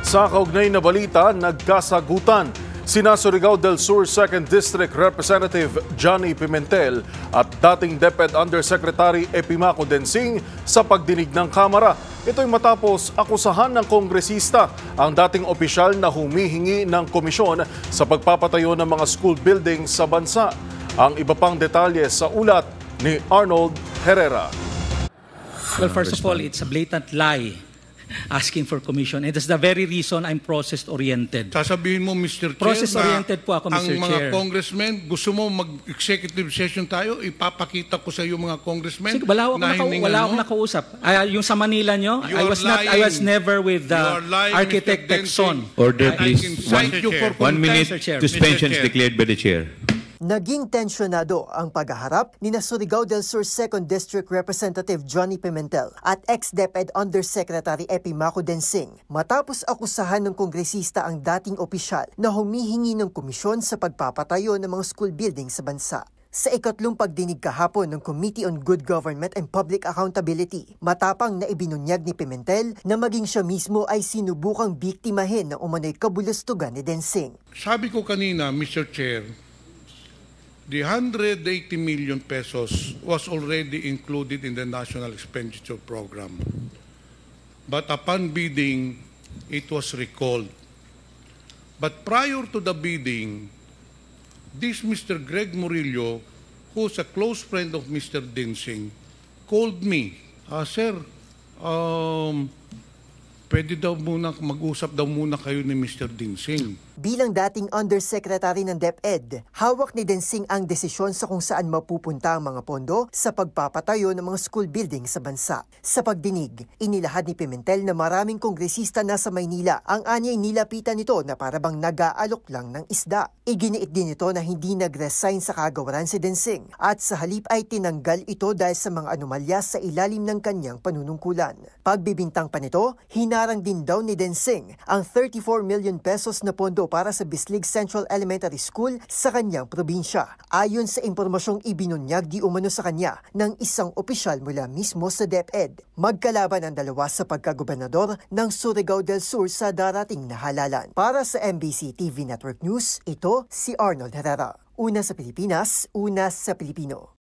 Sa kaugnay na balita, nagkasagutan sina Surigao del Sur 2nd District Representative Johnny Pimentel at dating DepEd Undersecretary Epimaco Densing sa pagdinig ng Kamara. Ito'y matapos akusahan ng kongresista ang dating opisyal na humihingi ng komisyon sa pagpapatayo ng mga school building sa bansa. Ang iba pang detalye sa ulat ni Arnold Herrera. Well, first of all, it's a blatant lie asking for commission. And that's the very reason I'm process-oriented. Sasabihin mo, Mr. Chair, Process-oriented po ako, Mr. ang mga Chair. congressmen, gusto mo mag-executive session tayo, ipapakita ko sa iyo mga congressmen. Sige, wala akong nakausap. Yung sa Manila nyo, I was never with the architect Texon. Order, please. 1 minute suspensions declared by the chair. Naging tensyonado ang paghaharap ni Surigao del Sur 2nd District Representative Johnny Pimentel at ex-DepEd Undersecretary Epimaco Densing matapos akusahan ng kongresista ang dating opisyal na humihingi ng komisyon sa pagpapatayo ng mga school building sa bansa. Sa ikatlong pagdinig kahapon ng Committee on Good Government and Public Accountability, matapang na ibinunyag ni Pimentel na maging siya mismo ay sinubukang biktimahin ng umano'y kabulustugan ni Densing. Sabi ko kanina, Mr. Chair, the 180 million pesos was already included in the National Expenditure Program. But upon bidding, it was recalled. But prior to the bidding, this Mr. Greg Murillo, who's a close friend of Mr. Densing, called me. Sir, pwede daw muna, mag-usap daw muna kayo ni Mr. Densing. Bilang dating Undersecretary ng DepEd, hawak ni Densing ang desisyon sa kung saan mapupunta ang mga pondo sa pagpapatayo ng mga school building sa bansa. Sa pagdinig, inilahad ni Pimentel na maraming kongresista na sa Maynila ang anyay nilapitan nito na parabang nag-aalok lang ng isda. Iginiit din ito na hindi nag-resign sa kagawaran si Densing at sa halip ay tinanggal ito dahil sa mga anomalya sa ilalim ng kanyang panunungkulan. Pagbibintang pa nito, hinarang din daw ni Densing ang 34 million pesos na pondo para sa Bislig Central Elementary School sa kanyang probinsya. Ayon sa impormasyong ibinunyag di umano sa kanya ng isang opisyal mula mismo sa DepEd. Magkalaban ang dalawa sa pagkagobernador ng Surigao del Sur sa darating na halalan. Para sa MBC TV Network News, ito si Arnold Herrera. Una sa Pilipinas, una sa Pilipino.